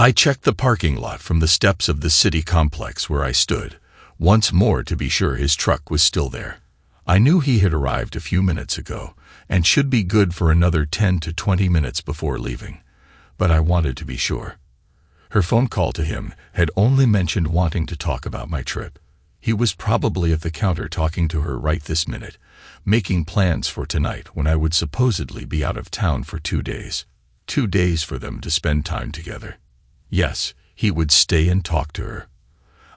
I checked the parking lot from the steps of the city complex where I stood, once more to be sure his truck was still there. I knew he had arrived a few minutes ago and should be good for another 10 to 20 minutes before leaving, but I wanted to be sure. Her phone call to him had only mentioned wanting to talk about my trip. He was probably at the counter talking to her right this minute, making plans for tonight when I would supposedly be out of town for 2 days. 2 days for them to spend time together. Yes, he would stay and talk to her.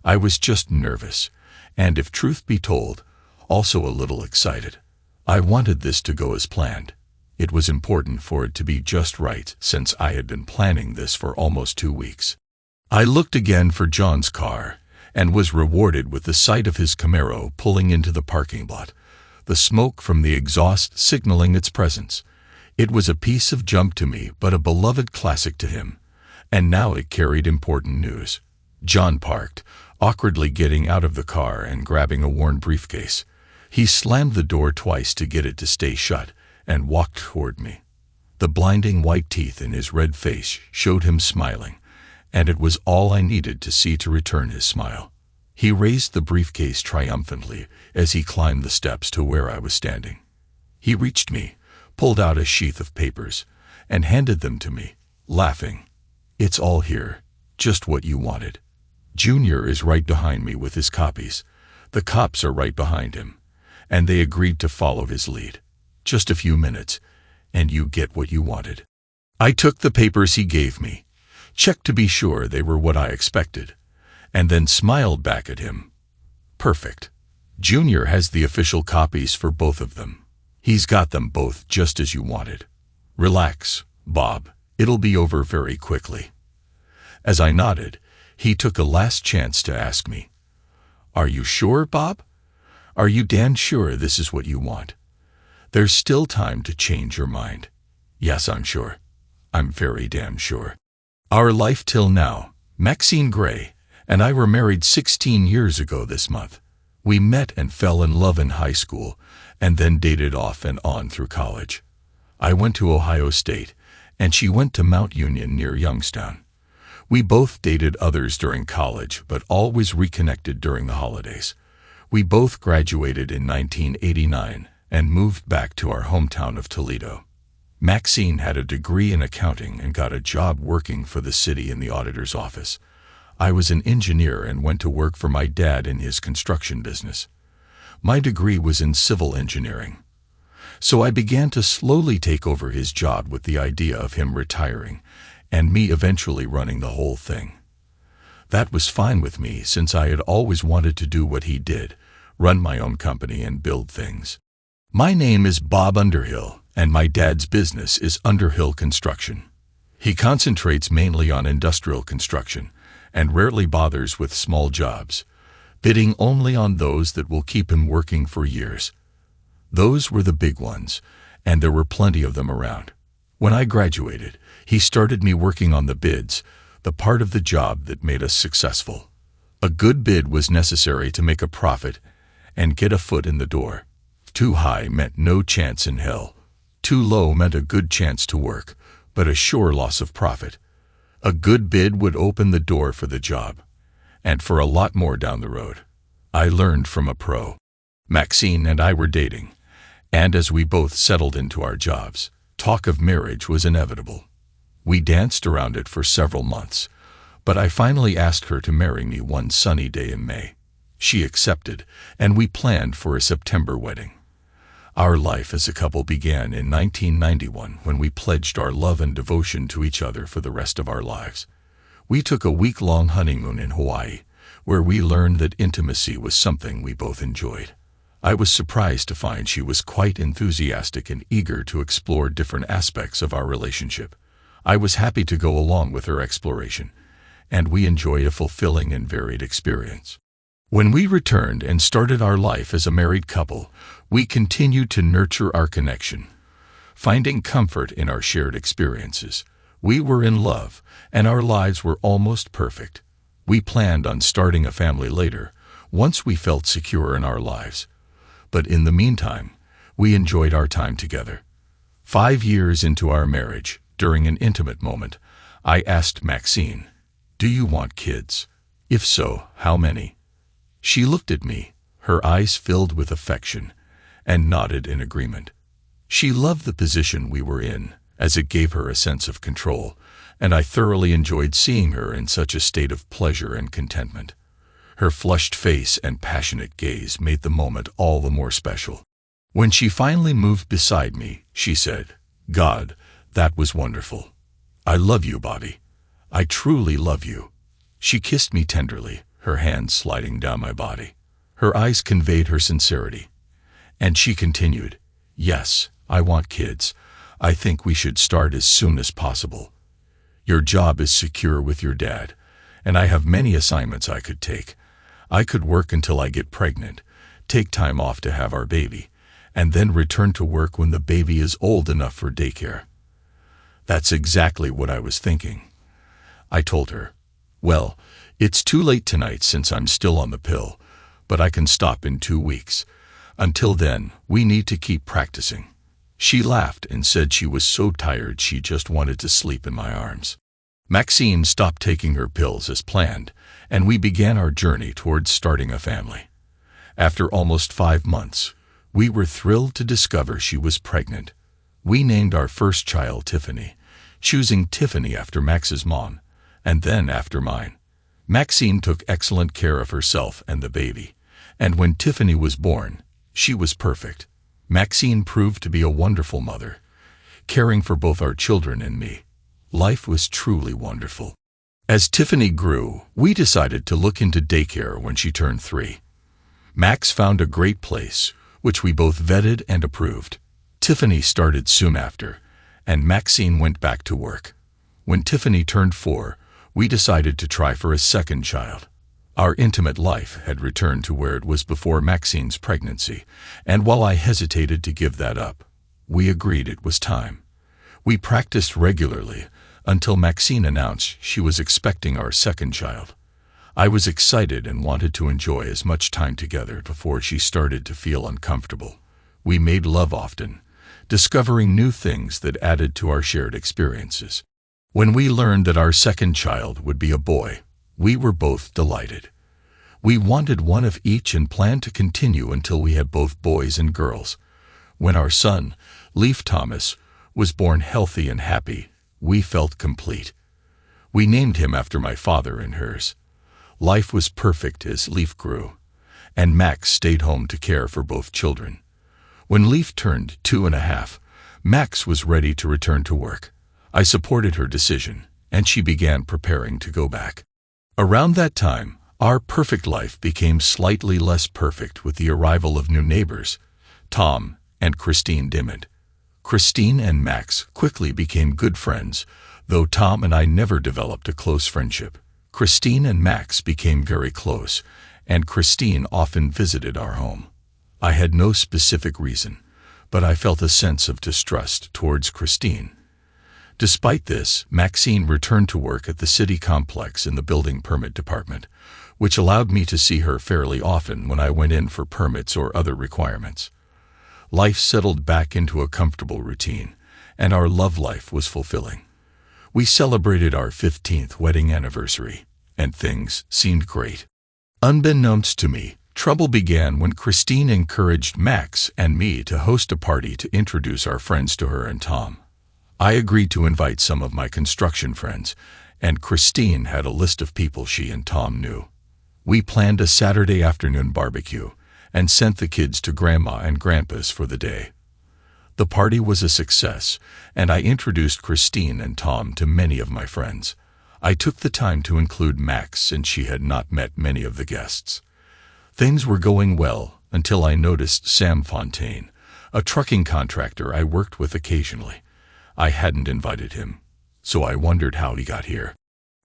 I was just nervous, and if truth be told, also a little excited. I wanted this to go as planned. It was important for it to be just right since I had been planning this for almost 2 weeks. I looked again for John's car and was rewarded with the sight of his Camaro pulling into the parking lot, the smoke from the exhaust signaling its presence. It was a piece of junk to me but a beloved classic to him, and now it carried important news. John parked, awkwardly getting out of the car and grabbing a worn briefcase. He slammed the door twice to get it to stay shut and walked toward me. The blinding white teeth in his red face showed him smiling, and it was all I needed to see to return his smile. He raised the briefcase triumphantly as he climbed the steps to where I was standing. He reached me, pulled out a sheath of papers, and handed them to me, laughing. "It's all here, just what you wanted. Junior is right behind me with his copies. The cops are right behind him, and they agreed to follow his lead. Just a few minutes, and you get what you wanted." I took the papers he gave me, checked to be sure they were what I expected, and then smiled back at him. "Perfect. Junior has the official copies for both of them. He's got them both just as you wanted. Relax, Bob. It'll be over very quickly." As I nodded, he took a last chance to ask me, "Are you sure, Bob? Are you damn sure this is what you want? There's still time to change your mind." "Yes, I'm sure. I'm very damn sure." Our life till now, Maxine Gray and I were married 16 years ago this month. We met and fell in love in high school and then dated off and on through college. I went to Ohio State, and she went to Mount Union near Youngstown. We both dated others during college, but always reconnected during the holidays. We both graduated in 1989 and moved back to our hometown of Toledo. Maxine had a degree in accounting and got a job working for the city in the auditor's office. I was an engineer and went to work for my dad in his construction business. My degree was in civil engineering. So I began to slowly take over his job with the idea of him retiring and me eventually running the whole thing. That was fine with me since I had always wanted to do what he did, run my own company and build things. My name is Bob Underhill, and my dad's business is Underhill Construction. He concentrates mainly on industrial construction and rarely bothers with small jobs, bidding only on those that will keep him working for years. Those were the big ones, and there were plenty of them around. When I graduated, he started me working on the bids, the part of the job that made us successful. A good bid was necessary to make a profit and get a foot in the door. Too high meant no chance in hell. Too low meant a good chance to work, but a sure loss of profit. A good bid would open the door for the job, and for a lot more down the road. I learned from a pro. Maxine and I were dating, and as we both settled into our jobs, talk of marriage was inevitable. We danced around it for several months, but I finally asked her to marry me one sunny day in May. She accepted, and we planned for a September wedding. Our life as a couple began in 1991 when we pledged our love and devotion to each other for the rest of our lives. We took a week-long honeymoon in Hawaii, where we learned that intimacy was something we both enjoyed. I was surprised to find she was quite enthusiastic and eager to explore different aspects of our relationship. I was happy to go along with her exploration, and we enjoyed a fulfilling and varied experience. When we returned and started our life as a married couple, we continued to nurture our connection, finding comfort in our shared experiences. We were in love, and our lives were almost perfect. We planned on starting a family later, once we felt secure in our lives. But in the meantime, we enjoyed our time together. 5 years into our marriage, during an intimate moment, I asked Maxine, "Do you want kids? If so, how many?" She looked at me, her eyes filled with affection, and nodded in agreement. She loved the position we were in, as it gave her a sense of control, and I thoroughly enjoyed seeing her in such a state of pleasure and contentment. Her flushed face and passionate gaze made the moment all the more special. When she finally moved beside me, she said, "God, that was wonderful. I love you, Bobby. I truly love you." She kissed me tenderly, her hands sliding down my body. Her eyes conveyed her sincerity. And she continued, "Yes, I want kids. I think we should start as soon as possible. Your job is secure with your dad, and I have many assignments I could take. I could work until I get pregnant, take time off to have our baby, and then return to work when the baby is old enough for daycare." "That's exactly what I was thinking," I told her. "Well, it's too late tonight since I'm still on the pill, but I can stop in 2 weeks. Until then, we need to keep practicing." She laughed and said she was so tired she just wanted to sleep in my arms. Maxine stopped taking her pills as planned, and we began our journey towards starting a family. After almost 5 months, we were thrilled to discover she was pregnant. We named our first child Tiffany, choosing Tiffany after Max's mom, and then after mine. Maxine took excellent care of herself and the baby, and when Tiffany was born, she was perfect. Maxine proved to be a wonderful mother, caring for both our children and me. Life was truly wonderful. As Tiffany grew, we decided to look into daycare when she turned 3. Max found a great place, which we both vetted and approved. Tiffany started soon after, and Maxine went back to work. When Tiffany turned 4, we decided to try for a second child. Our intimate life had returned to where it was before Maxine's pregnancy, and while I hesitated to give that up, we agreed it was time. We practiced regularly until Maxine announced she was expecting our second child. I was excited and wanted to enjoy as much time together before she started to feel uncomfortable. We made love often, discovering new things that added to our shared experiences. When we learned that our second child would be a boy, we were both delighted. We wanted one of each and planned to continue until we had both boys and girls. When our son, Leif Thomas, was born healthy and happy, we felt complete. We named him after my father and hers. Life was perfect as Leif grew, and Max stayed home to care for both children. When Leif turned 2.5, Max was ready to return to work. I supported her decision, and she began preparing to go back. Around that time, our perfect life became slightly less perfect with the arrival of new neighbors, Tom and Christine Dimond. Christine and Max quickly became good friends, though Tom and I never developed a close friendship. Christine and Max became very close, and Christine often visited our home. I had no specific reason, but I felt a sense of distrust towards Christine. Despite this, Maxine returned to work at the city complex in the building permit department, which allowed me to see her fairly often when I went in for permits or other requirements. Life settled back into a comfortable routine, and our love life was fulfilling. We celebrated our 15th wedding anniversary, and things seemed great. Unbeknownst to me, trouble began when Christine encouraged Max and me to host a party to introduce our friends to her and Tom. I agreed to invite some of my construction friends, and Christine had a list of people she and Tom knew. We planned a Saturday afternoon barbecue and sent the kids to Grandma and Grandpa's for the day. The party was a success, and I introduced Christine and Tom to many of my friends. I took the time to include Max since she had not met many of the guests. Things were going well until I noticed Sam Fontaine, a trucking contractor I worked with occasionally. I hadn't invited him, so I wondered how he got here.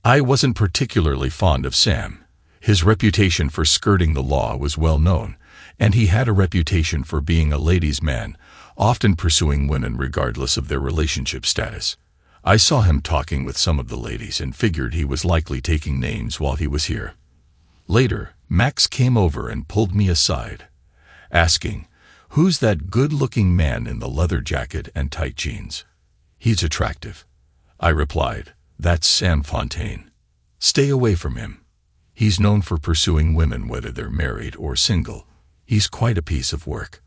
I wasn't particularly fond of Sam. His reputation for skirting the law was well known, and he had a reputation for being a ladies' man, often pursuing women regardless of their relationship status. I saw him talking with some of the ladies and figured he was likely taking names while he was here. Later, Max came over and pulled me aside, asking, "Who's that good-looking man in the leather jacket and tight jeans?" "He's attractive," I replied. "That's Sam Fontaine." Stay away from him. He's known for pursuing women whether they're married or single. He's quite a piece of work.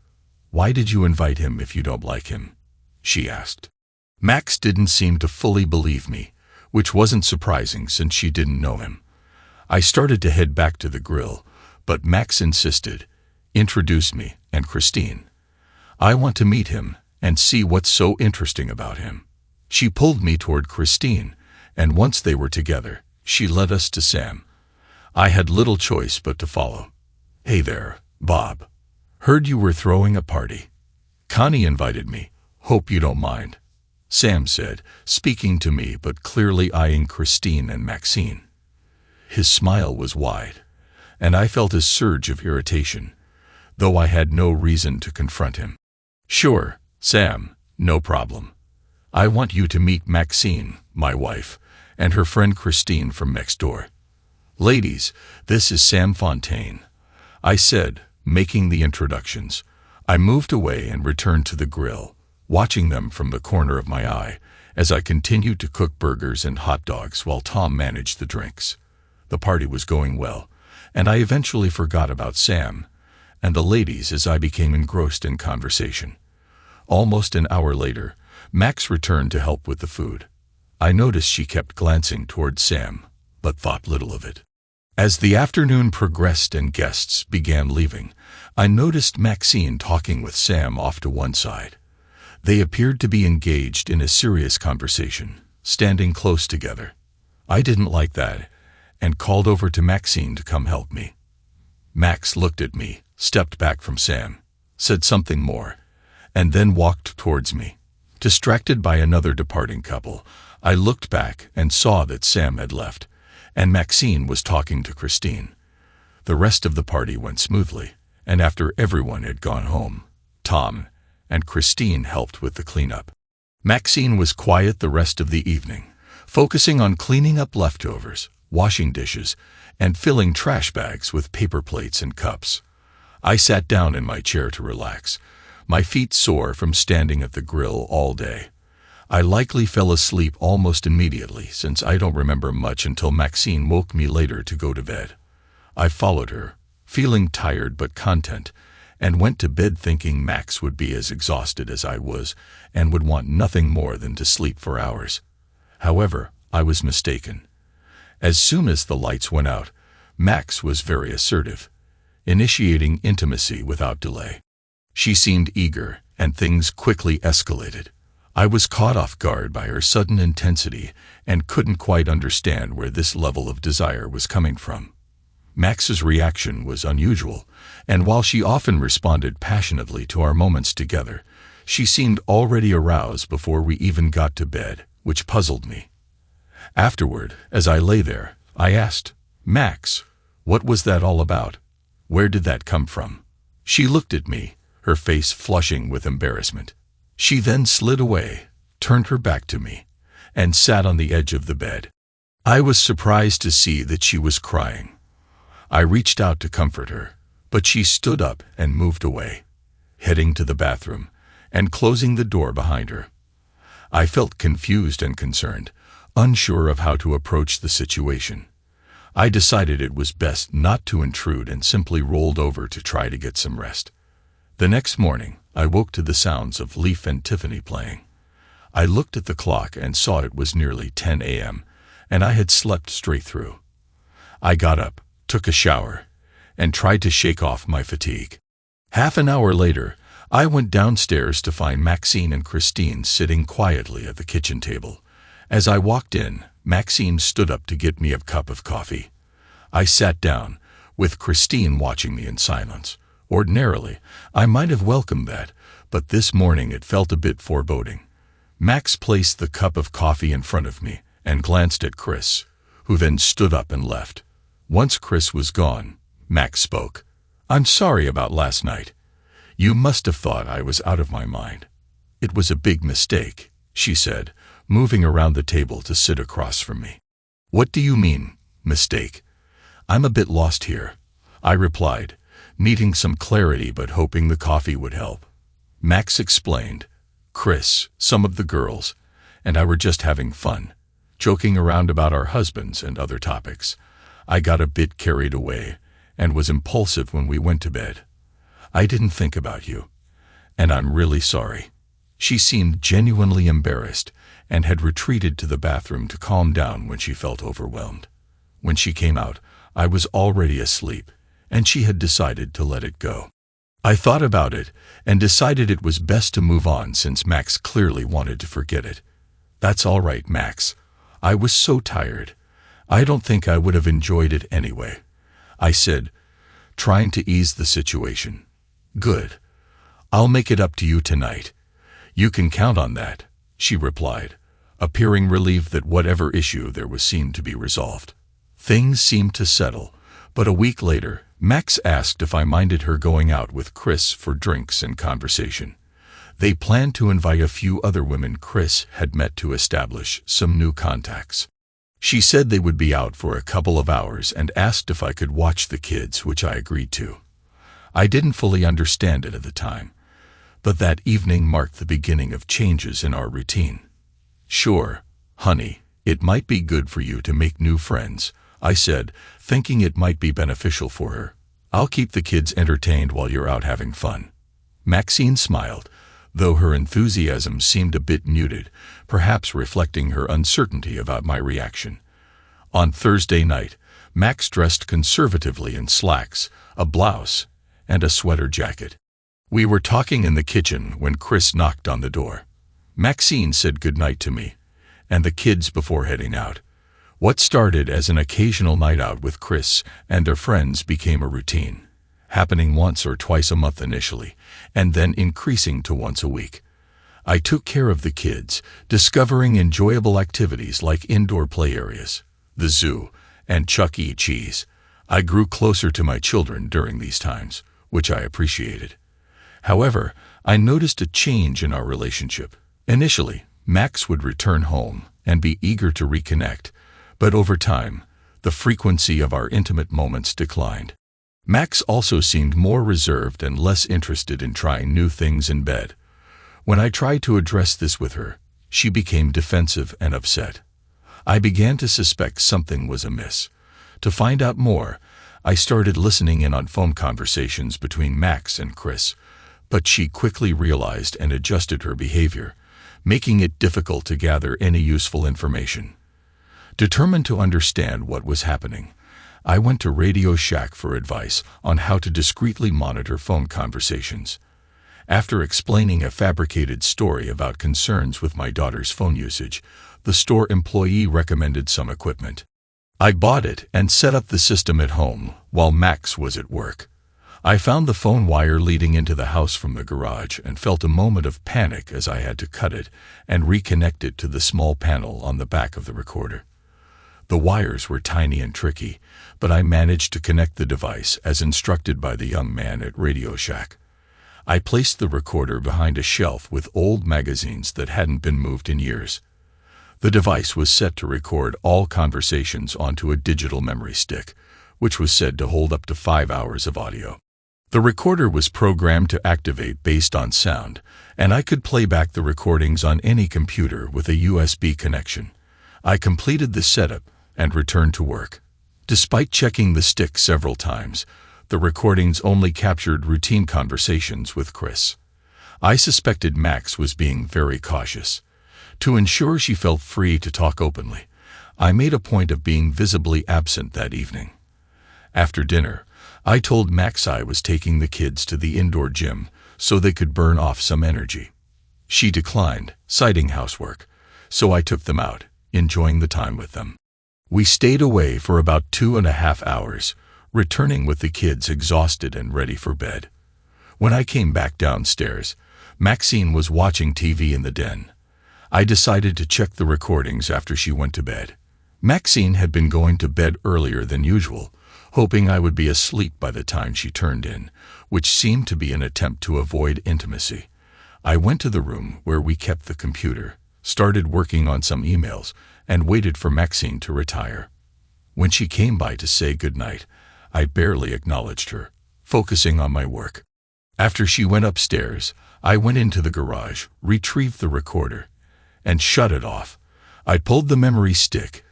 Why did you invite him if you don't like him? She asked. Max didn't seem to fully believe me, which wasn't surprising since she didn't know him. I started to head back to the grill, but Max insisted. Introduce me and Christine. I want to meet him and see what's so interesting about him. She pulled me toward Christine, and once they were together, she led us to Sam. I had little choice but to follow. Hey there, Bob. Heard you were throwing a party. Connie invited me. Hope you don't mind, Sam said, speaking to me but clearly eyeing Christine and Maxine. His smile was wide, and I felt a surge of irritation, though I had no reason to confront him. Sure, Sam, no problem. I want you to meet Maxine, my wife, and her friend Christine from next door. Ladies, this is Sam Fontaine, I said, making the introductions. I moved away and returned to the grill, watching them from the corner of my eye as I continued to cook burgers and hot dogs while Tom managed the drinks. The party was going well, and I eventually forgot about Sam and the ladies as I became engrossed in conversation. Almost an hour later, Max returned to help with the food. I noticed she kept glancing toward Sam, but thought little of it. As the afternoon progressed and guests began leaving, I noticed Maxine talking with Sam off to one side. They appeared to be engaged in a serious conversation, standing close together. I didn't like that, and called over to Maxine to come help me. Max looked at me, stepped back from Sam, said something more, and then walked towards me. Distracted by another departing couple, I looked back and saw that Sam had left, and Maxine was talking to Christine. The rest of the party went smoothly, and after everyone had gone home, Tom and Christine helped with the cleanup. Maxine was quiet the rest of the evening, focusing on cleaning up leftovers, washing dishes, and filling trash bags with paper plates and cups. I sat down in my chair to relax, my feet sore from standing at the grill all day. I likely fell asleep almost immediately since I don't remember much until Maxine woke me later to go to bed. I followed her, feeling tired but content, and went to bed thinking Max would be as exhausted as I was and would want nothing more than to sleep for hours. However, I was mistaken. As soon as the lights went out, Max was very assertive, initiating intimacy without delay. She seemed eager, and things quickly escalated. I was caught off guard by her sudden intensity and couldn't quite understand where this level of desire was coming from. Max's reaction was unusual, and while she often responded passionately to our moments together, she seemed already aroused before we even got to bed, which puzzled me. Afterward, as I lay there, I asked, "Max, what was that all about? Where did that come from?" She looked at me, her face flushing with embarrassment. She then slid away, turned her back to me, and sat on the edge of the bed. I was surprised to see that she was crying. I reached out to comfort her, but she stood up and moved away, heading to the bathroom and closing the door behind her. I felt confused and concerned, unsure of how to approach the situation. I decided it was best not to intrude and simply rolled over to try to get some rest. The next morning, I woke to the sounds of Leaf and Tiffany playing. I looked at the clock and saw it was nearly 10 a.m., and I had slept straight through. I got up, took a shower, and tried to shake off my fatigue. Half an hour later, I went downstairs to find Maxine and Christine sitting quietly at the kitchen table. As I walked in, Maxine stood up to get me a cup of coffee. I sat down, with Christine watching me in silence. Ordinarily, I might have welcomed that, but this morning it felt a bit foreboding. Max placed the cup of coffee in front of me and glanced at Chris, who then stood up and left. Once Chris was gone, Max spoke. "I'm sorry about last night. You must have thought I was out of my mind." "It was a big mistake," she said, moving around the table to sit across from me. "What do you mean, mistake?" "I'm a bit lost here," I replied, needing some clarity but hoping the coffee would help. Max explained. "Chris, some of the girls, and I were just having fun, joking around about our husbands and other topics. I got a bit carried away and was impulsive when we went to bed. I didn't think about you, and I'm really sorry. She seemed genuinely embarrassed and had retreated to the bathroom to calm down when she felt overwhelmed. When she came out, I was already asleep, and she had decided to let it go. I thought about it and decided it was best to move on since Max clearly wanted to forget it. That's all right, Max. I was so tired. I don't think I would have enjoyed it anyway, I said, trying to ease the situation. Good. I'll make it up to you tonight. You can count on that, she replied, appearing relieved that whatever issue there was seemed to be resolved. Things seemed to settle, but a week later, Max asked if I minded her going out with Chris for drinks and conversation. They planned to invite a few other women Chris had met to establish some new contacts. She said they would be out for a couple of hours and asked if I could watch the kids, which I agreed to. I didn't fully understand it at the time, but that evening marked the beginning of changes in our routine. Sure, honey, it might be good for you to make new friends, I said, thinking it might be beneficial for her. I'll keep the kids entertained while you're out having fun. Maxine smiled, though her enthusiasm seemed a bit muted, perhaps reflecting her uncertainty about my reaction. On Thursday night, Max dressed conservatively in slacks, a blouse, and a sweater jacket. We were talking in the kitchen when Chris knocked on the door. Maxine said goodnight to me and the kids before heading out. What started as an occasional night out with Chris and their friends became a routine, happening once or twice a month initially, and then increasing to once a week. I took care of the kids, discovering enjoyable activities like indoor play areas, the zoo, and Chuck E. Cheese. I grew closer to my children during these times, which I appreciated. However, I noticed a change in our relationship. Initially, Max would return home and be eager to reconnect, but over time, the frequency of our intimate moments declined. Max also seemed more reserved and less interested in trying new things in bed. When I tried to address this with her, she became defensive and upset. I began to suspect something was amiss. To find out more, I started listening in on phone conversations between Max and Chris, but she quickly realized and adjusted her behavior, making it difficult to gather any useful information. Determined to understand what was happening, I went to Radio Shack for advice on how to discreetly monitor phone conversations. After explaining a fabricated story about concerns with my daughter's phone usage, the store employee recommended some equipment. I bought it and set up the system at home while Max was at work. I found the phone wire leading into the house from the garage and felt a moment of panic as I had to cut it and reconnect it to the small panel on the back of the recorder. The wires were tiny and tricky, but I managed to connect the device as instructed by the young man at Radio Shack. I placed the recorder behind a shelf with old magazines that hadn't been moved in years. The device was set to record all conversations onto a digital memory stick, which was said to hold up to 5 hours of audio. The recorder was programmed to activate based on sound, and I could play back the recordings on any computer with a USB connection. I completed the setup and returned to work. Despite checking the stick several times, the recordings only captured routine conversations with Chris. I suspected Max was being very cautious. To ensure she felt free to talk openly, I made a point of being visibly absent that evening. After dinner, I told Max I was taking the kids to the indoor gym so they could burn off some energy. She declined, citing housework, so I took them out, enjoying the time with them. We stayed away for about 2.5 hours, returning with the kids exhausted and ready for bed. When I came back downstairs, Maxine was watching TV in the den. I decided to check the recordings after she went to bed. Maxine had been going to bed earlier than usual, hoping I would be asleep by the time she turned in, which seemed to be an attempt to avoid intimacy. I went to the room where we kept the computer, started working on some emails, and waited for Maxine to retire. When she came by to say goodnight, I barely acknowledged her, focusing on my work. After she went upstairs, I went into the garage, retrieved the recorder, and shut it off. I pulled the memory stick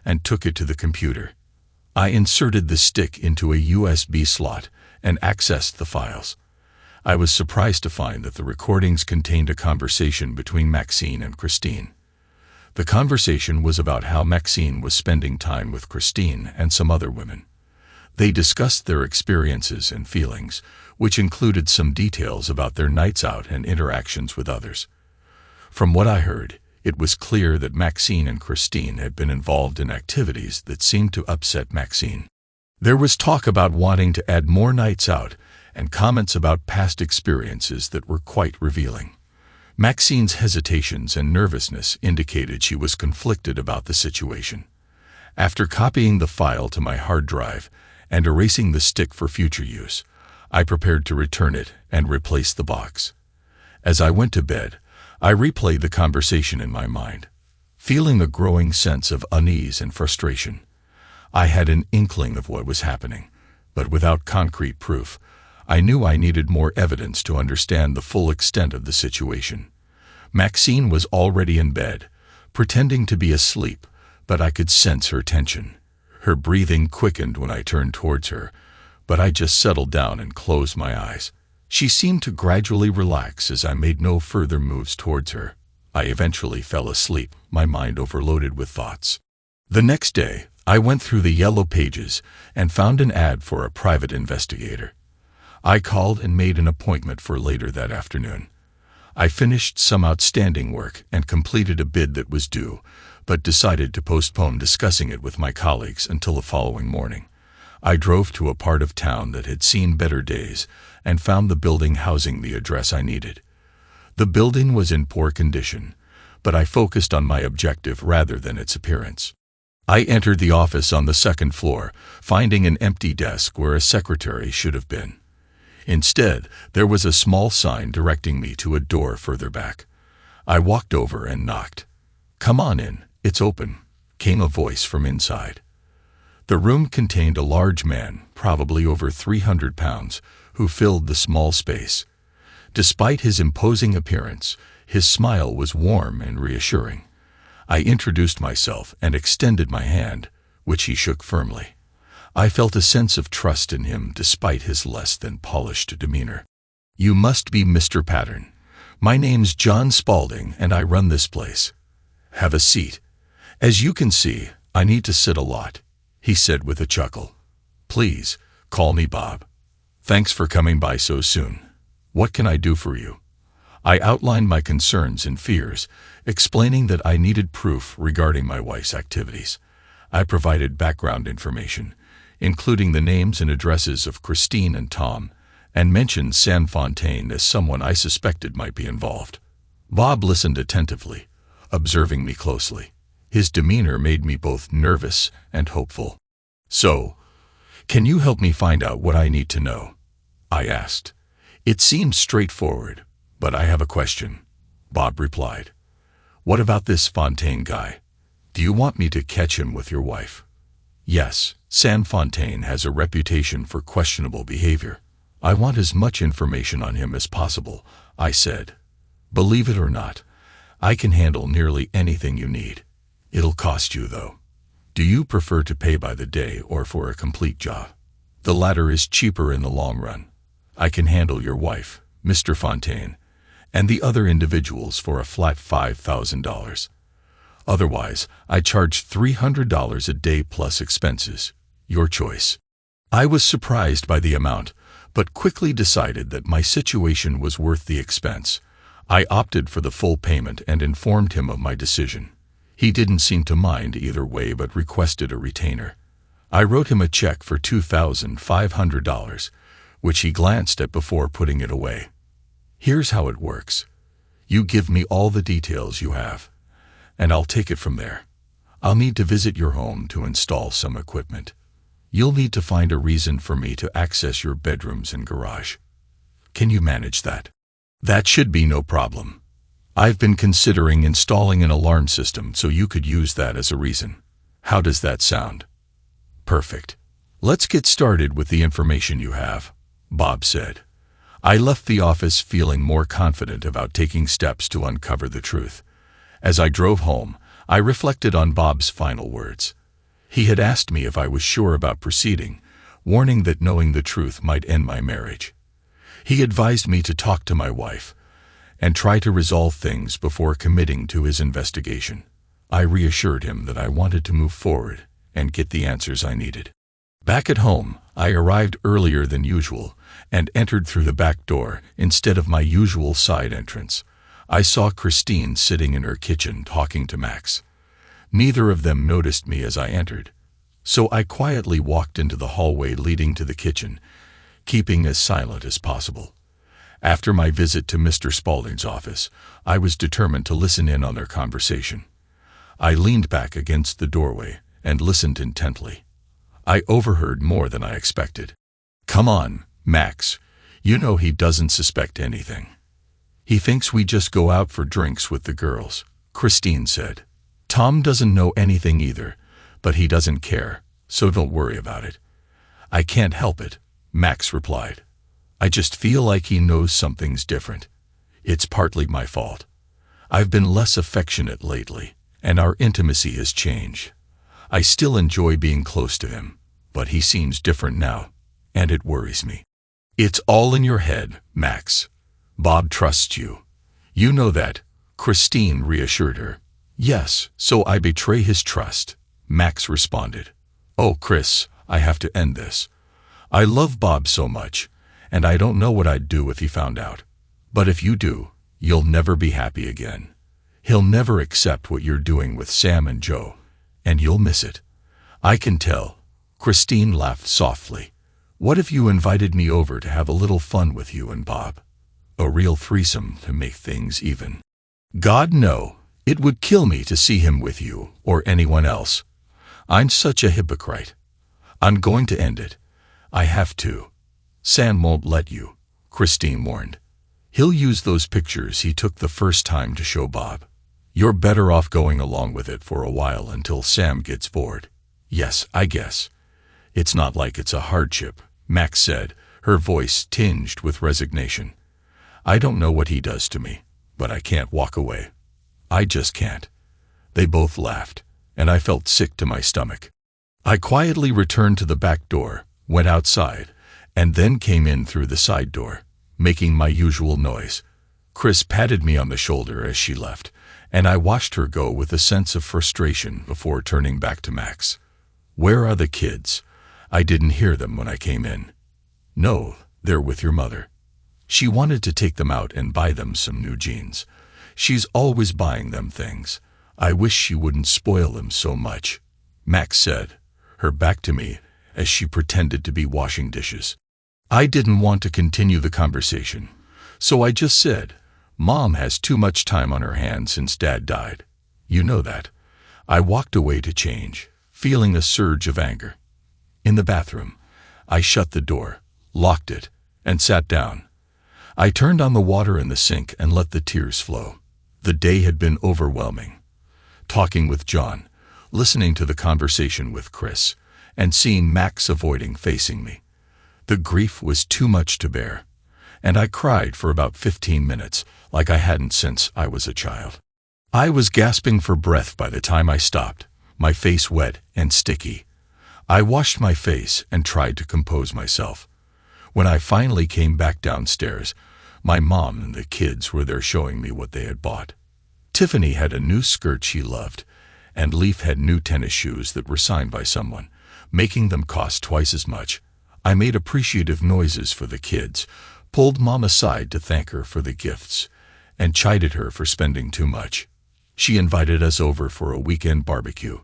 and took it to the computer. I inserted the stick into a USB slot and accessed the files. I was surprised to find that the recordings contained a conversation between Maxine and Christine. The conversation was about how Maxine was spending time with Christine and some other women. They discussed their experiences and feelings, which included some details about their nights out and interactions with others. From what I heard, it was clear that Maxine and Christine had been involved in activities that seemed to upset Maxine. There was talk about wanting to add more nights out and comments about past experiences that were quite revealing. Maxine's hesitations and nervousness indicated she was conflicted about the situation. After copying the file to my hard drive and erasing the stick for future use, I prepared to return it and replace the box. As I went to bed, I replayed the conversation in my mind, feeling a growing sense of unease and frustration. I had an inkling of what was happening, but without concrete proof. I knew I needed more evidence to understand the full extent of the situation. Maxine was already in bed, pretending to be asleep, but I could sense her tension. Her breathing quickened when I turned towards her, but I just settled down and closed my eyes. She seemed to gradually relax as I made no further moves towards her. I eventually fell asleep, my mind overloaded with thoughts. The next day, I went through the yellow pages and found an ad for a private investigator. I called and made an appointment for later that afternoon. I finished some outstanding work and completed a bid that was due, but decided to postpone discussing it with my colleagues until the following morning. I drove to a part of town that had seen better days and found the building housing the address I needed. The building was in poor condition, but I focused on my objective rather than its appearance. I entered the office on the second floor, finding an empty desk where a secretary should have been. Instead, there was a small sign directing me to a door further back. I walked over and knocked. "Come on in, it's open," came a voice from inside. The room contained a large man, probably over 300 pounds, who filled the small space. Despite his imposing appearance, his smile was warm and reassuring. I introduced myself and extended my hand, which he shook firmly. I felt a sense of trust in him despite his less than polished demeanor. "You must be Mr. Pattern. My name's John Spaulding and I run this place. Have a seat. As you can see, I need to sit a lot," he said with a chuckle. "Please, call me Bob. Thanks for coming by so soon. What can I do for you?" I outlined my concerns and fears, explaining that I needed proof regarding my wife's activities. I provided background information, including the names and addresses of Christine and Tom, and mentioned San Fontaine as someone I suspected might be involved. Bob listened attentively, observing me closely. His demeanor made me both nervous and hopeful. "So, can you help me find out what I need to know?" I asked. "It seems straightforward, but I have a question," Bob replied. "What about this Fontaine guy? Do you want me to catch him with your wife?" "Yes, San Fontaine has a reputation for questionable behavior. I want as much information on him as possible," I said. "Believe it or not, I can handle nearly anything you need. It'll cost you, though. Do you prefer to pay by the day or for a complete job? The latter is cheaper in the long run. I can handle your wife, Mr. Fontaine, and the other individuals for a flat $5,000. Otherwise, I charge $300 a day plus expenses. Your choice." I was surprised by the amount, but quickly decided that my situation was worth the expense. I opted for the full payment and informed him of my decision. He didn't seem to mind either way but requested a retainer. I wrote him a check for $2,500, which he glanced at before putting it away. "Here's how it works. You give me all the details you have, and I'll take it from there. I'll need to visit your home to install some equipment. You'll need to find a reason for me to access your bedrooms and garage. Can you manage that?" "That should be no problem. I've been considering installing an alarm system, so you could use that as a reason. How does that sound?" "Perfect. Let's get started with the information you have," Bob said. I left the office feeling more confident about taking steps to uncover the truth. As I drove home, I reflected on Bob's final words. He had asked me if I was sure about proceeding, warning that knowing the truth might end my marriage. He advised me to talk to my wife and try to resolve things before committing to his investigation. I reassured him that I wanted to move forward and get the answers I needed. Back at home, I arrived earlier than usual and entered through the back door instead of my usual side entrance. I saw Christine sitting in her kitchen talking to Max. Neither of them noticed me as I entered, so I quietly walked into the hallway leading to the kitchen, keeping as silent as possible. After my visit to Mr. Spaulding's office, I was determined to listen in on their conversation. I leaned back against the doorway and listened intently. I overheard more than I expected. "Come on, Max. You know he doesn't suspect anything. He thinks we just go out for drinks with the girls," Christine said. "Tom doesn't know anything either, but he doesn't care, so don't worry about it." "I can't help it," Max replied. "I just feel like he knows something's different. It's partly my fault. I've been less affectionate lately, and our intimacy has changed. I still enjoy being close to him, but he seems different now, and it worries me." "It's all in your head, Max. Bob trusts you. You know that," Christine reassured her. "Yes, so I betray his trust," Max responded. "Oh, Chris, I have to end this. I love Bob so much, and I don't know what I'd do if he found out. But if you do, you'll never be happy again. He'll never accept what you're doing with Sam and Joe, and you'll miss it. I can tell." Christine laughed softly. "What if you invited me over to have a little fun with you and Bob? A real threesome to make things even." "God, no. It would kill me to see him with you or anyone else. I'm such a hypocrite. I'm going to end it. I have to." "Sam won't let you," Christine warned. "He'll use those pictures he took the first time to show Bob. You're better off going along with it for a while until Sam gets bored." "Yes, I guess. It's not like it's a hardship," Max said, her voice tinged with resignation. "I don't know what he does to me, but I can't walk away. I just can't." They both laughed, and I felt sick to my stomach. I quietly returned to the back door, went outside, and then came in through the side door, making my usual noise. Chris patted me on the shoulder as she left, and I watched her go with a sense of frustration before turning back to Max. "Where are the kids? I didn't hear them when I came in." "No, they're with your mother. She wanted to take them out and buy them some new jeans. She's always buying them things. I wish she wouldn't spoil them so much," Max said, her back to me, as she pretended to be washing dishes. I didn't want to continue the conversation, so I just said, "Mom has too much time on her hands since Dad died. You know that." I walked away to change, feeling a surge of anger. In the bathroom, I shut the door, locked it, and sat down. I turned on the water in the sink and let the tears flow. The day had been overwhelming. Talking with John, listening to the conversation with Chris, and seeing Max avoiding facing me. The grief was too much to bear, and I cried for about 15 minutes, like I hadn't since I was a child. I was gasping for breath by the time I stopped, my face wet and sticky. I washed my face and tried to compose myself. When I finally came back downstairs, my mom and the kids were there showing me what they had bought. Tiffany had a new skirt she loved, and Leaf had new tennis shoes that were signed by someone, making them cost twice as much. I made appreciative noises for the kids, pulled Mom aside to thank her for the gifts, and chided her for spending too much. She invited us over for a weekend barbecue,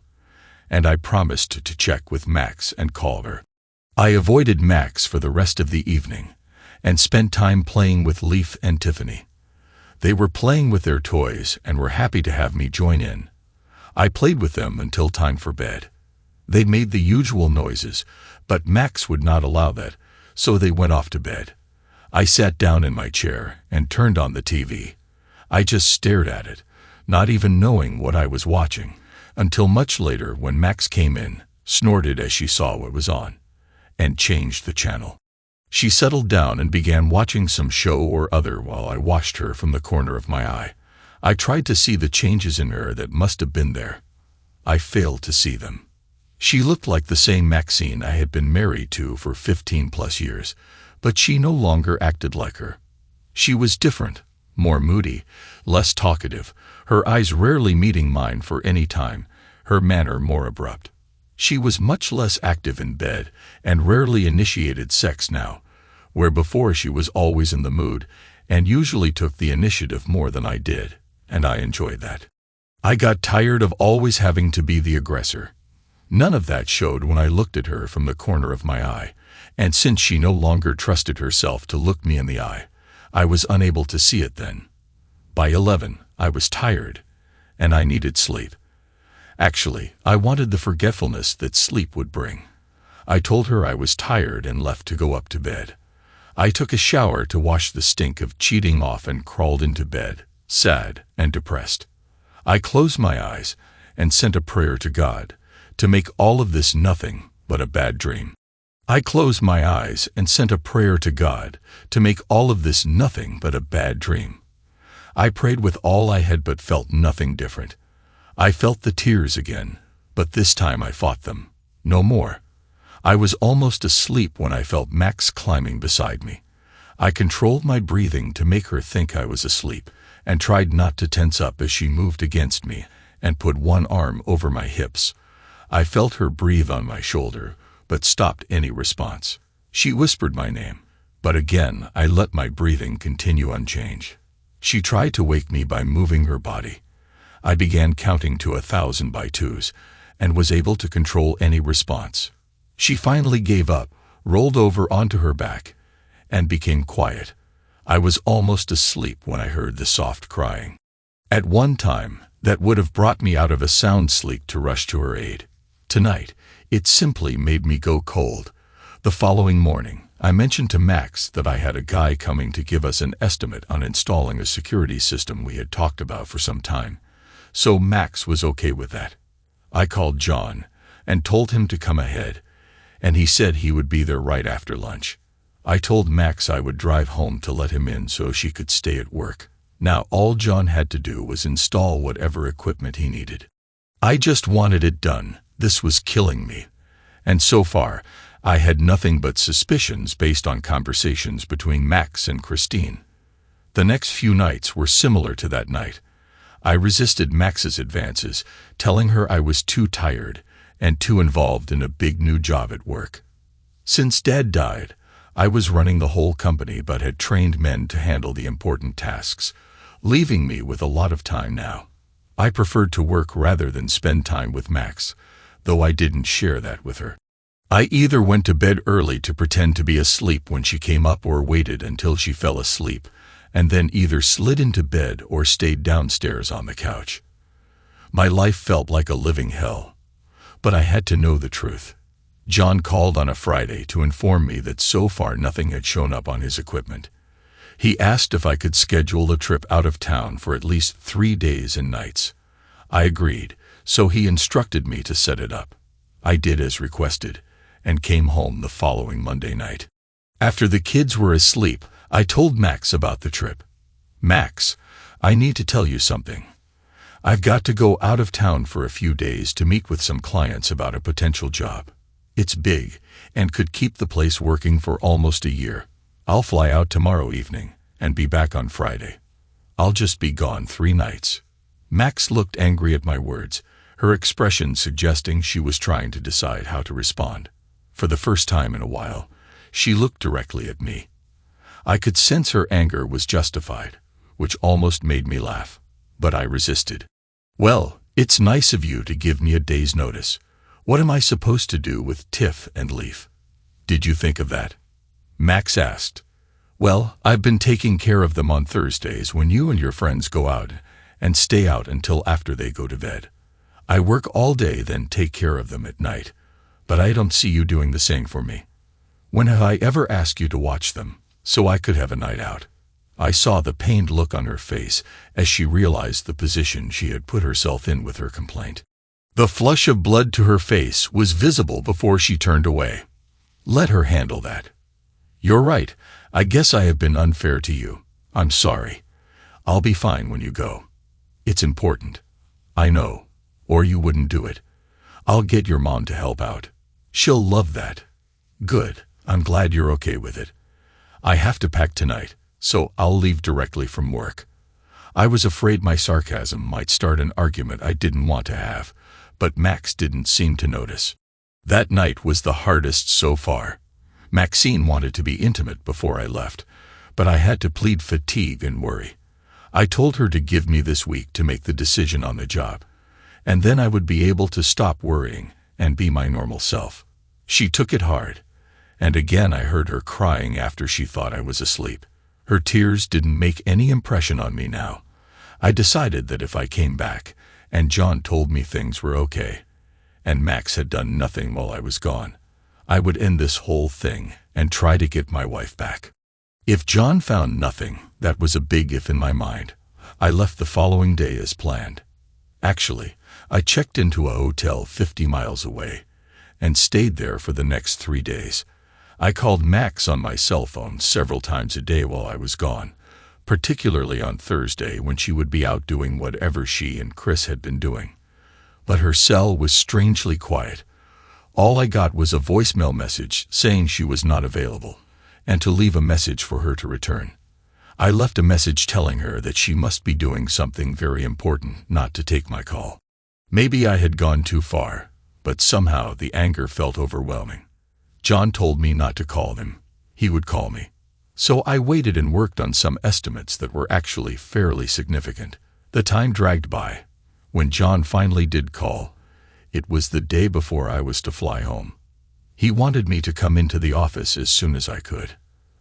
and I promised to check with Max and call her. I avoided Max for the rest of the evening, and spent time playing with Leaf and Tiffany. They were playing with their toys and were happy to have me join in. I played with them until time for bed. They made the usual noises, but Max would not allow that, so they went off to bed. I sat down in my chair and turned on the TV. I just stared at it, not even knowing what I was watching, until much later when Max came in, snorted as she saw what was on, and changed the channel. She settled down and began watching some show or other while I watched her from the corner of my eye. I tried to see the changes in her that must have been there. I failed to see them. She looked like the same Maxine I had been married to for 15 plus years, but she no longer acted like her. She was different, more moody, less talkative, her eyes rarely meeting mine for any time, her manner more abrupt. She was much less active in bed and rarely initiated sex now, where before she was always in the mood and usually took the initiative more than I did, and I enjoyed that. I got tired of always having to be the aggressor. None of that showed when I looked at her from the corner of my eye, and since she no longer trusted herself to look me in the eye, I was unable to see it then. By 11, I was tired, and I needed sleep. Actually, I wanted the forgetfulness that sleep would bring. I told her I was tired and left to go up to bed. I took a shower to wash the stink of cheating off and crawled into bed, sad and depressed. I closed my eyes and sent a prayer to God to make all of this nothing but a bad dream. I closed my eyes and sent a prayer to God to make all of this nothing but a bad dream. I prayed with all I had but felt nothing different. I felt the tears again, but this time I fought them. No more. I was almost asleep when I felt Max climbing beside me. I controlled my breathing to make her think I was asleep and tried not to tense up as she moved against me and put one arm over my hips. I felt her breathe on my shoulder, but stopped any response. She whispered my name, but again I let my breathing continue unchanged. She tried to wake me by moving her body. I began counting to 1,000 by twos and was able to control any response. She finally gave up, rolled over onto her back, and became quiet. I was almost asleep when I heard the soft crying. At one time, that would have brought me out of a sound sleep to rush to her aid. Tonight, it simply made me go cold. The following morning, I mentioned to Max that I had a guy coming to give us an estimate on installing a security system we had talked about for some time. So Max was okay with that. I called John and told him to come ahead, and he said he would be there right after lunch. I told Max I would drive home to let him in so she could stay at work. Now all John had to do was install whatever equipment he needed. I just wanted it done. This was killing me. And so far, I had nothing but suspicions based on conversations between Max and Christine. The next few nights were similar to that night. I resisted Max's advances, telling her I was too tired and too involved in a big new job at work. Since Dad died, I was running the whole company but had trained men to handle the important tasks, leaving me with a lot of time now. I preferred to work rather than spend time with Max, though I didn't share that with her. I either went to bed early to pretend to be asleep when she came up or waited until she fell asleep, and then either slid into bed or stayed downstairs on the couch. My life felt like a living hell, but I had to know the truth. John called on a Friday to inform me that so far nothing had shown up on his equipment. He asked if I could schedule a trip out of town for at least 3 days and nights. I agreed, so he instructed me to set it up. I did as requested, and came home the following Monday night. After the kids were asleep, I told Max about the trip. Max, I need to tell you something. I've got to go out of town for a few days to meet with some clients about a potential job. It's big and could keep the place working for almost a year. I'll fly out tomorrow evening and be back on Friday. I'll just be gone 3 nights. Max looked angry at my words, her expression suggesting she was trying to decide how to respond. For the first time in a while, she looked directly at me. I could sense her anger was justified, which almost made me laugh, but I resisted. Well, it's nice of you to give me a day's notice. What am I supposed to do with Tiff and Leaf? Did you think of that? Max asked. Well, I've been taking care of them on Thursdays when you and your friends go out and stay out until after they go to bed. I work all day, then take care of them at night, but I don't see you doing the same for me. When have I ever asked you to watch them so I could have a night out? I saw the pained look on her face as she realized the position she had put herself in with her complaint. The flush of blood to her face was visible before she turned away. Let her handle that. You're right. I guess I have been unfair to you. I'm sorry. I'll be fine when you go. It's important. I know. Or you wouldn't do it. I'll get your mom to help out. She'll love that. Good. I'm glad you're okay with it. I have to pack tonight, so I'll leave directly from work. I was afraid my sarcasm might start an argument I didn't want to have, but Max didn't seem to notice. That night was the hardest so far. Maxine wanted to be intimate before I left, but I had to plead fatigue and worry. I told her to give me this week to make the decision on the job, and then I would be able to stop worrying and be my normal self. She took it hard, and again I heard her crying after she thought I was asleep. Her tears didn't make any impression on me now. I decided that if I came back, and John told me things were okay, and Max had done nothing while I was gone, I would end this whole thing and try to get my wife back. If John found nothing, that was a big if in my mind. I left the following day as planned. Actually, I checked into a hotel 50 miles away and stayed there for the next 3 days. I called Max on my cell phone several times a day while I was gone, particularly on Thursday when she would be out doing whatever she and Chris had been doing. But her cell was strangely quiet. All I got was a voicemail message saying she was not available, and to leave a message for her to return. I left a message telling her that she must be doing something very important not to take my call. Maybe I had gone too far, but somehow the anger felt overwhelming. John told me not to call him. He would call me. So I waited and worked on some estimates that were actually fairly significant. The time dragged by. When John finally did call, it was the day before I was to fly home. He wanted me to come into the office as soon as I could.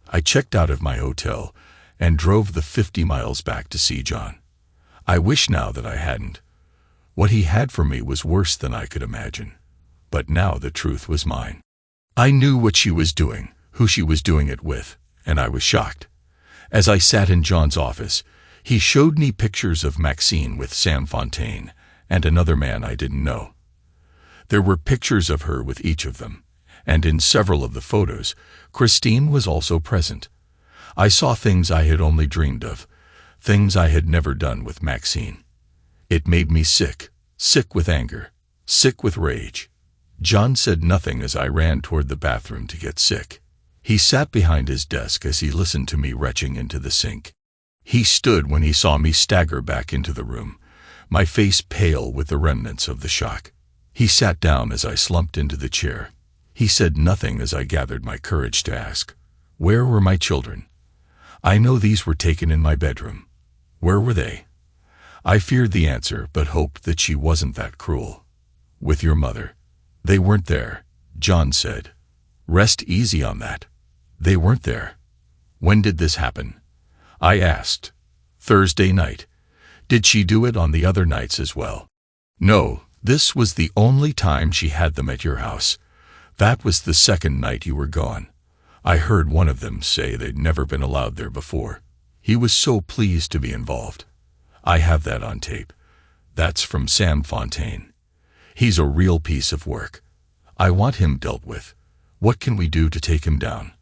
I checked out of my hotel and drove the 50 miles back to see John. I wish now that I hadn't. What he had for me was worse than I could imagine. But now the truth was mine. I knew what she was doing, who she was doing it with, and I was shocked. As I sat in John's office, he showed me pictures of Maxine with Sam Fontaine and another man I didn't know. There were pictures of her with each of them, and in several of the photos, Christine was also present. I saw things I had only dreamed of, things I had never done with Maxine. It made me sick with anger, sick with rage. John said nothing as I ran toward the bathroom to get sick. He sat behind his desk as he listened to me retching into the sink. He stood when he saw me stagger back into the room, my face pale with the remnants of the shock. He sat down as I slumped into the chair. He said nothing as I gathered my courage to ask, "Where were my children? I know these were taken in my bedroom. Where were they?" I feared the answer, but hoped that she wasn't that cruel. "With your mother." "They weren't there," John said. "Rest easy on that. They weren't there." "When did this happen?" I asked. "Thursday night." "Did she do it on the other nights as well?" "No, this was the only time she had them at your house. That was the second night you were gone. I heard one of them say they'd never been allowed there before. He was so pleased to be involved. I have that on tape. That's from Sam Fontaine. He's a real piece of work. I want him dealt with. What can we do to take him down?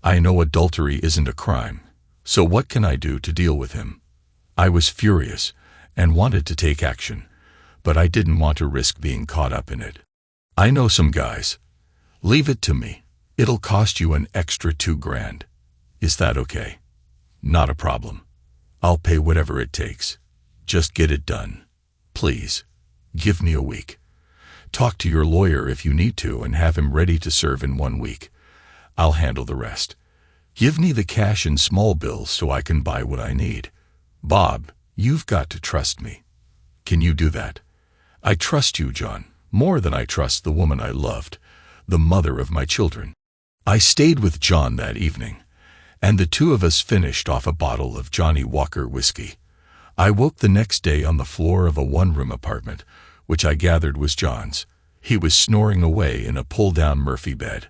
I know adultery isn't a crime, so what can I do to deal with him?" I was furious and wanted to take action, but I didn't want to risk being caught up in it. "I know some guys. Leave it to me. It'll cost you an extra $2,000. Is that okay?" "Not a problem. I'll pay whatever it takes. Just get it done. Please. Give me a week. Talk to your lawyer if you need to and have him ready to serve in 1 week. I'll handle the rest. Give me the cash and small bills so I can buy what I need. Bob, you've got to trust me. Can you do that?" "I trust you, John, more than I trust the woman I loved, the mother of my children." I stayed with John that evening, and the two of us finished off a bottle of Johnny Walker whiskey. I woke the next day on the floor of a one-room apartment, which I gathered was John's. He was snoring away in a pull-down Murphy bed.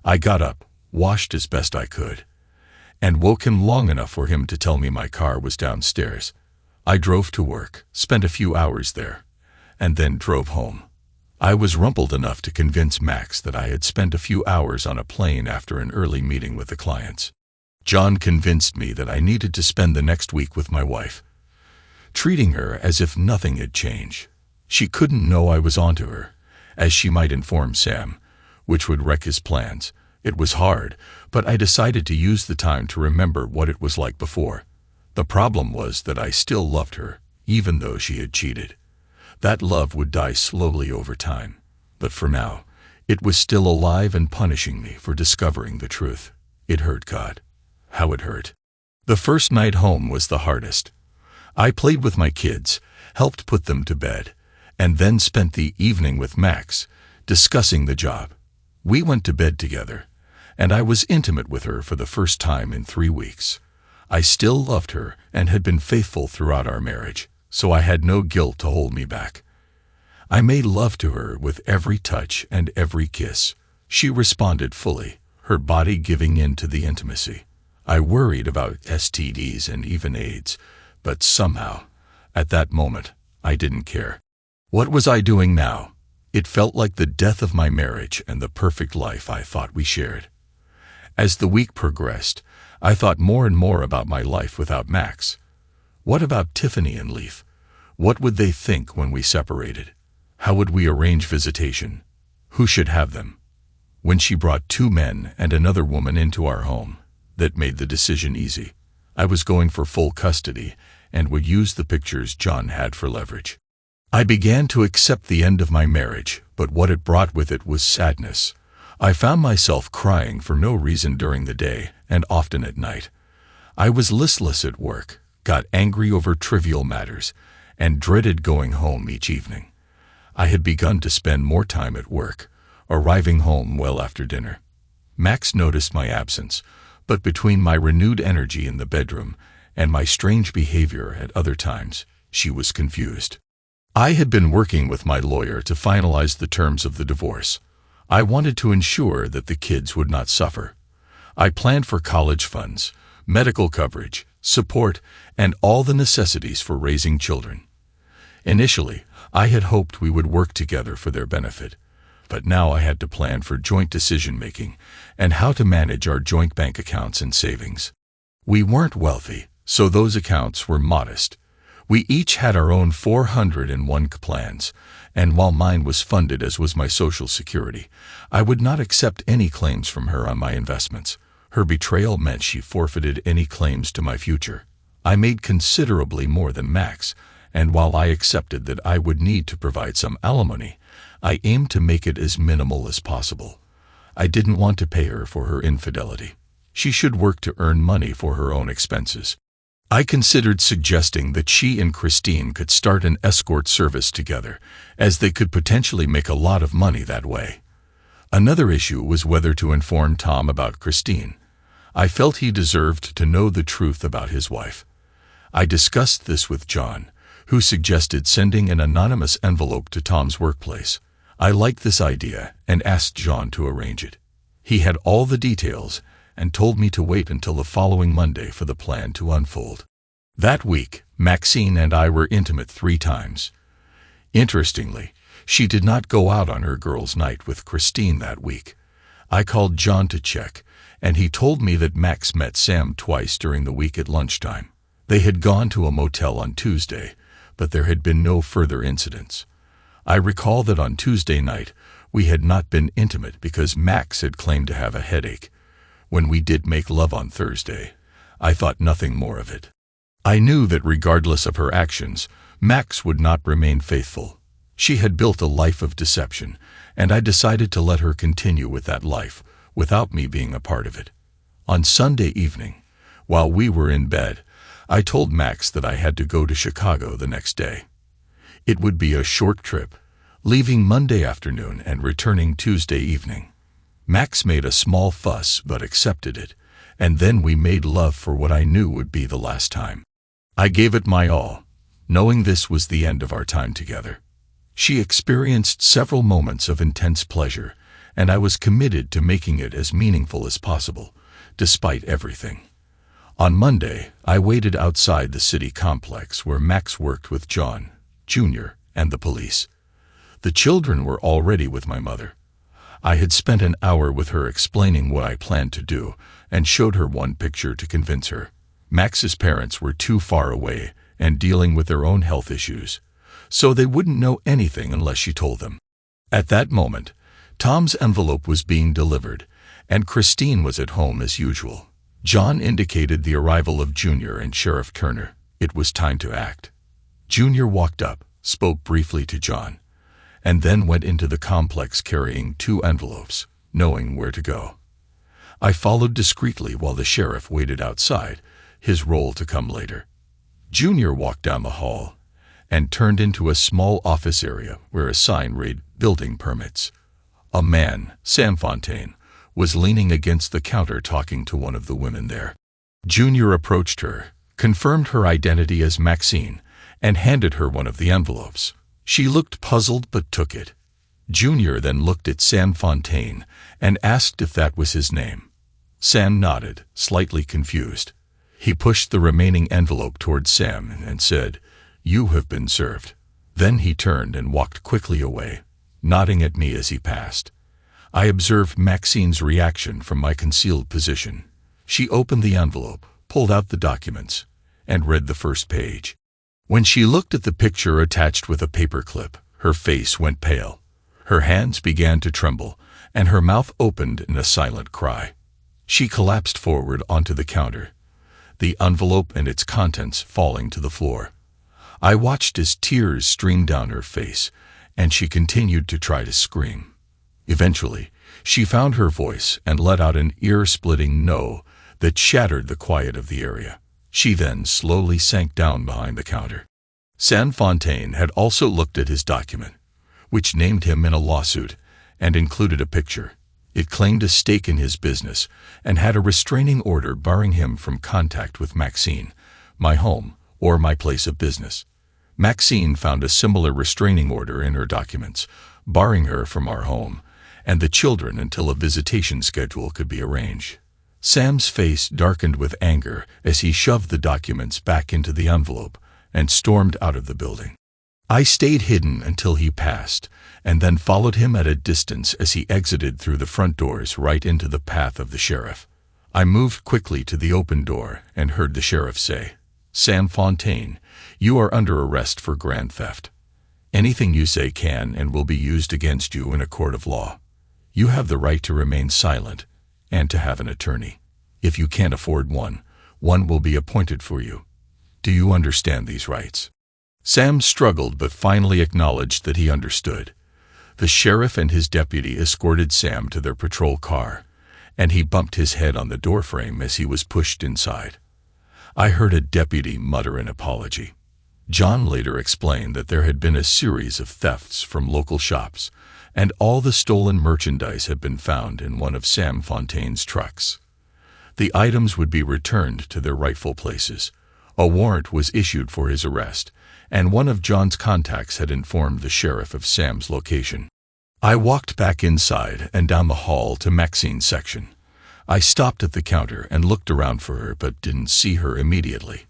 I got up, washed as best I could, and woke him long enough for him to tell me my car was downstairs. I drove to work, spent a few hours there, and then drove home. I was rumpled enough to convince Max that I had spent a few hours on a plane after an early meeting with the clients. John convinced me that I needed to spend the next week with my wife. treating her as if nothing had changed. She couldn't know I was onto her, as she might inform Sam, which would wreck his plans. It was hard, but I decided to use the time to remember what it was like before. The problem was that I still loved her, even though she had cheated. That love would die slowly over time, but for now, it was still alive and punishing me for discovering the truth. It hurt, God. How it hurt. The first night home was the hardest. I played with my kids, helped put them to bed, and then spent the evening with Max, discussing the job. We went to bed together, and I was intimate with her for the first time in 3 weeks. I still loved her and had been faithful throughout our marriage, so I had no guilt to hold me back. I made love to her with every touch and every kiss. She responded fully, her body giving in to the intimacy. I worried about STDs and even AIDS, but somehow, at that moment, I didn't care. What was I doing now? It felt like the death of my marriage and the perfect life I thought we shared. As the week progressed, I thought more and more about my life without Max. What about Tiffany and Leaf? What would they think when we separated? How would we arrange visitation? Who should have them? When she brought 2 men and another woman into our home, that made the decision easy. I was going for full custody and would use the pictures John had for leverage. I began to accept the end of my marriage, but what it brought with it was sadness. I found myself crying for no reason during the day and often at night. I was listless at work, got angry over trivial matters, and dreaded going home each evening. I had begun to spend more time at work, arriving home well after dinner. Max noticed my absence, but between my renewed energy in the bedroom and my strange behavior at other times, she was confused. I had been working with my lawyer to finalize the terms of the divorce. I wanted to ensure that the kids would not suffer. I planned for college funds, medical coverage, support, and all the necessities for raising children. Initially, I had hoped we would work together for their benefit, but now I had to plan for joint decision-making and how to manage our joint bank accounts and savings. We weren't wealthy, so those accounts were modest. We each had our own 401 plans, and while mine was funded as was my Social Security, I would not accept any claims from her on my investments. Her betrayal meant she forfeited any claims to my future. I made considerably more than Max, and while I accepted that I would need to provide some alimony, I aimed to make it as minimal as possible. I didn't want to pay her for her infidelity. She should work to earn money for her own expenses. I considered suggesting that she and Christine could start an escort service together, as they could potentially make a lot of money that way. Another issue was whether to inform Tom about Christine. I felt he deserved to know the truth about his wife. I discussed this with John, who suggested sending an anonymous envelope to Tom's workplace. I liked this idea and asked John to arrange it. He had all the details and told me to wait until the following Monday for the plan to unfold. That week, Maxine and I were intimate 3 times. Interestingly, she did not go out on her girls' night with Christine that week. I called John to check, and he told me that Max met Sam twice during the week at lunchtime. They had gone to a motel on Tuesday, but there had been no further incidents. I recall that on Tuesday night, we had not been intimate because Max had claimed to have a headache. When we did make love on Thursday, I thought nothing more of it. I knew that regardless of her actions, Max would not remain faithful. She had built a life of deception, and I decided to let her continue with that life, without me being a part of it. On Sunday evening, while we were in bed, I told Max that I had to go to Chicago the next day. It would be a short trip, leaving Monday afternoon and returning Tuesday evening. Max made a small fuss but accepted it, and then we made love for what I knew would be the last time. I gave it my all, knowing this was the end of our time together. She experienced several moments of intense pleasure, and I was committed to making it as meaningful as possible, despite everything. On Monday, I waited outside the city complex where Max worked with John, Jr., and the police. The children were already with my mother. I had spent an hour with her explaining what I planned to do and showed her one picture to convince her. Max's parents were too far away, and dealing with their own health issues, so they wouldn't know anything unless she told them. At that moment, Tom's envelope was being delivered, and Christine was at home as usual. John indicated the arrival of Junior and Sheriff Turner. It was time to act. Junior walked up, spoke briefly to John, and then went into the complex carrying 2 envelopes, knowing where to go. I followed discreetly while the sheriff waited outside, his role to come later. Junior walked down the hall and turned into a small office area where a sign read "Building Permits." A man, Sam Fontaine, was leaning against the counter talking to one of the women there. Junior approached her, confirmed her identity as Maxine, and handed her one of the envelopes. She looked puzzled but took it. Junior then looked at Sam Fontaine and asked if that was his name. Sam nodded, slightly confused. He pushed the remaining envelope toward Sam and said, "You have been served." Then he turned and walked quickly away, nodding at me as he passed. I observed Maxine's reaction from my concealed position. She opened the envelope, pulled out the documents, and read the first page. When she looked at the picture attached with a paperclip, her face went pale. Her hands began to tremble, and her mouth opened in a silent cry. She collapsed forward onto the counter, the envelope and its contents falling to the floor. I watched as tears streamed down her face, and she continued to try to scream. Eventually, she found her voice and let out an ear-splitting no that shattered the quiet of the area. She then slowly sank down behind the counter. Sam Fontaine had also looked at his document, which named him in a lawsuit and included a picture. It claimed a stake in his business and had a restraining order barring him from contact with Maxine, my home, or my place of business. Maxine found a similar restraining order in her documents, barring her from our home and the children until a visitation schedule could be arranged. Sam's face darkened with anger as he shoved the documents back into the envelope and stormed out of the building. I stayed hidden until he passed, and then followed him at a distance as he exited through the front doors right into the path of the sheriff. I moved quickly to the open door and heard the sheriff say, "Sam Fontaine, you are under arrest for grand theft. Anything you say can and will be used against you in a court of law. You have the right to remain silent and to have an attorney. If you can't afford one, one will be appointed for you. Do you understand these rights?" Sam struggled but finally acknowledged that he understood. The sheriff and his deputy escorted Sam to their patrol car, and he bumped his head on the doorframe as he was pushed inside. I heard a deputy mutter an apology. John later explained that there had been a series of thefts from local shops, and all the stolen merchandise had been found in one of Sam Fontaine's trucks. The items would be returned to their rightful places. A warrant was issued for his arrest, and one of John's contacts had informed the sheriff of Sam's location. I walked back inside and down the hall to Maxine's section. I stopped at the counter and looked around for her but didn't see her immediately.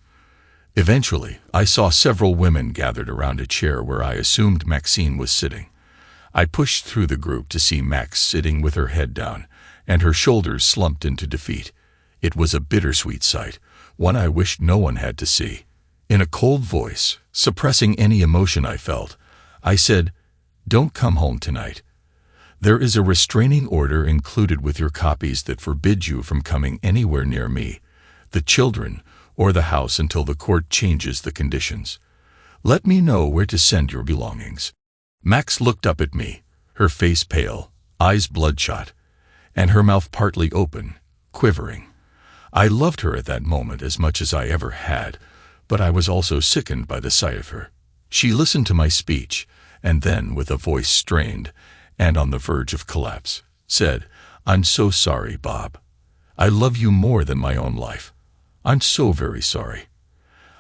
Eventually, I saw several women gathered around a chair where I assumed Maxine was sitting. I pushed through the group to see Max sitting with her head down and her shoulders slumped into defeat. It was a bittersweet sight, one I wished no one had to see. In a cold voice, suppressing any emotion I felt, I said, "Don't come home tonight. There is a restraining order included with your copies that forbids you from coming anywhere near me, the children, or the house until the court changes the conditions. Let me know where to send your belongings." Max looked up at me, her face pale, eyes bloodshot, and her mouth partly open, quivering. I loved her at that moment as much as I ever had, but I was also sickened by the sight of her. She listened to my speech, and then, with a voice strained and on the verge of collapse, said, "I'm so sorry, Bob. I love you more than my own life. I'm so very sorry."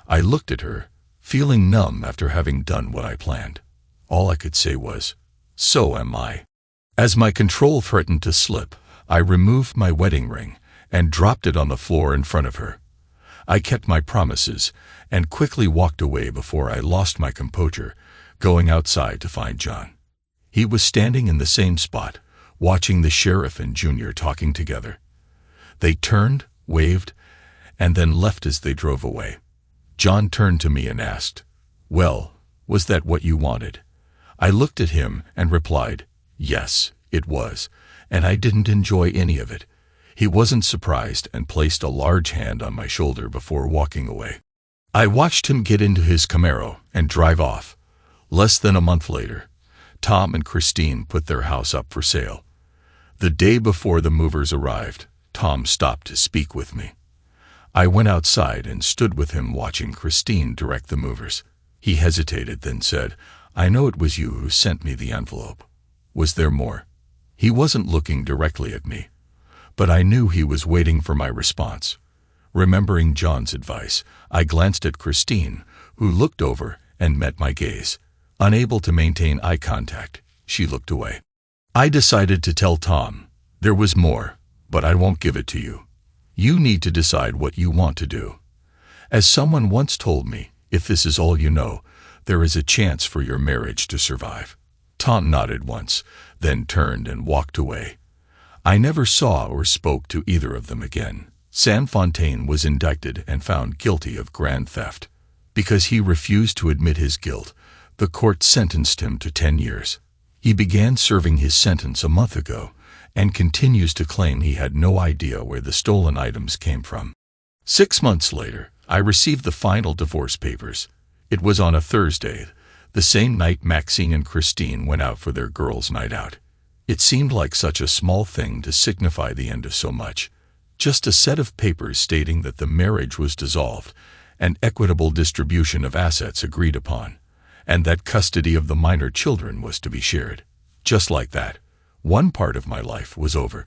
I looked at her, feeling numb after having done what I planned. All I could say was, "So am I." As my control threatened to slip, I removed my wedding ring and dropped it on the floor in front of her. I kept my promises and quickly walked away before I lost my composure, going outside to find John. He was standing in the same spot, watching the sheriff and Junior talking together. They turned, waved, and then left as they drove away. John turned to me and asked, "Well, was that what you wanted?" I looked at him and replied, "Yes, it was, and I didn't enjoy any of it." He wasn't surprised and placed a large hand on my shoulder before walking away. I watched him get into his Camaro and drive off. Less than a month later, Tom and Christine put their house up for sale. The day before the movers arrived, Tom stopped to speak with me. I went outside and stood with him watching Christine direct the movers. He hesitated, then said, "I know it was you who sent me the envelope. Was there more?" He wasn't looking directly at me, but I knew he was waiting for my response. Remembering John's advice, I glanced at Christine, who looked over and met my gaze. Unable to maintain eye contact, she looked away. I decided to tell Tom, "There was more, but I won't give it to you. You need to decide what you want to do. As someone once told me, if this is all you know, there is a chance for your marriage to survive." Tom nodded once, then turned and walked away. I never saw or spoke to either of them again. Sanfontaine was indicted and found guilty of grand theft. Because he refused to admit his guilt, the court sentenced him to 10 years. He began serving his sentence a month ago and continues to claim he had no idea where the stolen items came from. 6 months later, I received the final divorce papers. It was on a Thursday, the same night Maxine and Christine went out for their girls' night out. It seemed like such a small thing to signify the end of so much. Just a set of papers stating that the marriage was dissolved and equitable distribution of assets agreed upon, and that custody of the minor children was to be shared. Just like that, one part of my life was over.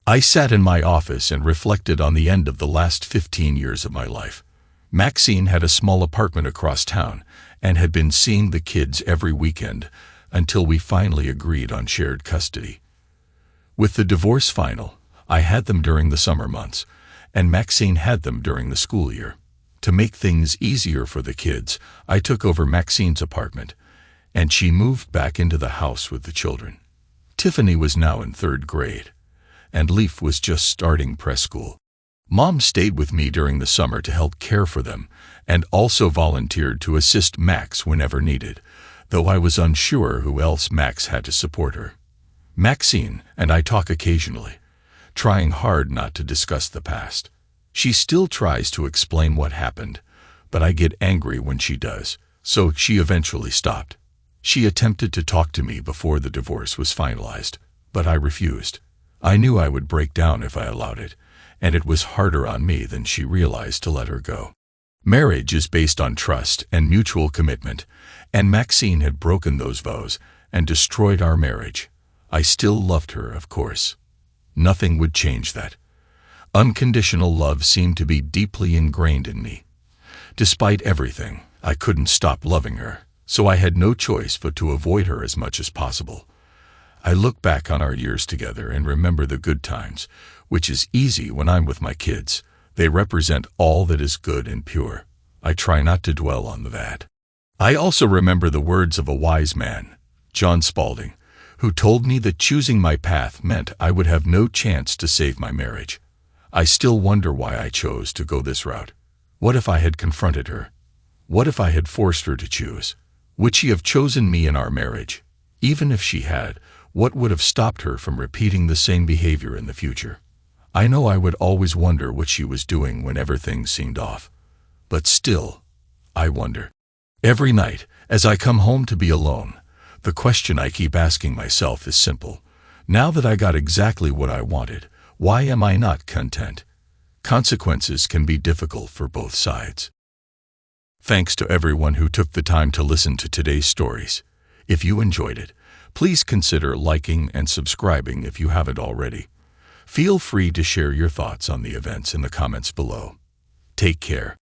I sat in my office and reflected on the end of the last 15 years of my life. Maxine had a small apartment across town and had been seeing the kids every weekend until we finally agreed on shared custody. With the divorce final, I had them during the summer months, and Maxine had them during the school year. To make things easier for the kids, I took over Maxine's apartment, and she moved back into the house with the children. Tiffany was now in 3rd grade, and Leaf was just starting preschool. Mom stayed with me during the summer to help care for them, and also volunteered to assist Max whenever needed, though I was unsure who else Max had to support her. Maxine and I talk occasionally, trying hard not to discuss the past. She still tries to explain what happened, but I get angry when she does, so she eventually stopped. She attempted to talk to me before the divorce was finalized, but I refused. I knew I would break down if I allowed it, and it was harder on me than she realized to let her go. Marriage is based on trust and mutual commitment, and Maxine had broken those vows and destroyed our marriage. I still loved her, of course. Nothing would change that. Unconditional love seemed to be deeply ingrained in me. Despite everything, I couldn't stop loving her, so I had no choice but to avoid her as much as possible. I look back on our years together and remember the good times, which is easy when I'm with my kids. They represent all that is good and pure. I try not to dwell on the bad. I also remember the words of a wise man, John Spaulding, who told me that choosing my path meant I would have no chance to save my marriage. I still wonder why I chose to go this route. What if I had confronted her? What if I had forced her to choose? Would she have chosen me in our marriage? Even if she had, what would have stopped her from repeating the same behavior in the future? I know I would always wonder what she was doing whenever things seemed off. But still, I wonder. Every night, as I come home to be alone, the question I keep asking myself is simple. Now that I got exactly what I wanted, why am I not content? Consequences can be difficult for both sides. Thanks to everyone who took the time to listen to today's stories. If you enjoyed it, please consider liking and subscribing if you haven't already. Feel free to share your thoughts on the events in the comments below. Take care.